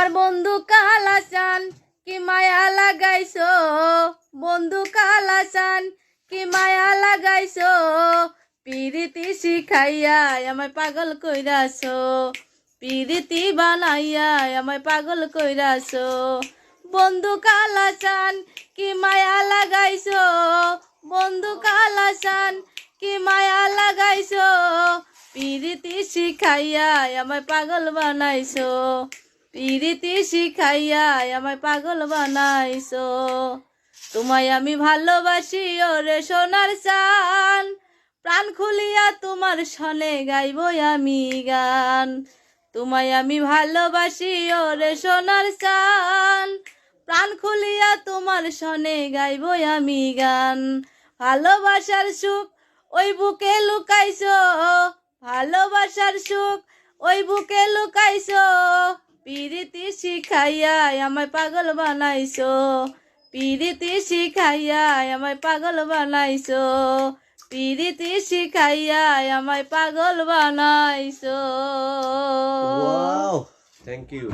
আমার বন্ধু কালাচান কি মায়া লাগাইছো, বন্ধু কালাচান কি মায়া লাগাইছো, পিরিতি শিখাইয়া আমায় পাগল কইরাছো, পিরিতি বানাইয়া আমায় পাগল কইরাছো। বন্ধু কালাচান কি মায়া লাগাইছো, বন্ধু কালাচান কি মায়া লাগাইছো, পিরিতি শিখাইয়া আমায় পাগল বানাইছো, পিরিতি শিখাইয়া আমায় পাগল বানাইছো। তোমায় আমি ভালোবাসি ওরে সোনার চান, প্রাণ খুলিয়া তোমার সনে গাইব আমি গান। তোমায় আমি ভালোবাসি ওরে সোনার চান, প্রাণ খুলিয়া তোমার সনে গাইব আমি গান। ভালোবাসার সুখ ওই বুকে লুকাইছো, ভালোবাসার সুখ ওই বুকে লুকাইছো, পিরিতি শিখাইয়া আমায় পাগল বানাইছো, পিরিতি শিখাইয়া আমায় পাগল বানাইছো, পিরিতি শিখাইয়া আমায় পাগল বানাইছো। Wow, thank you.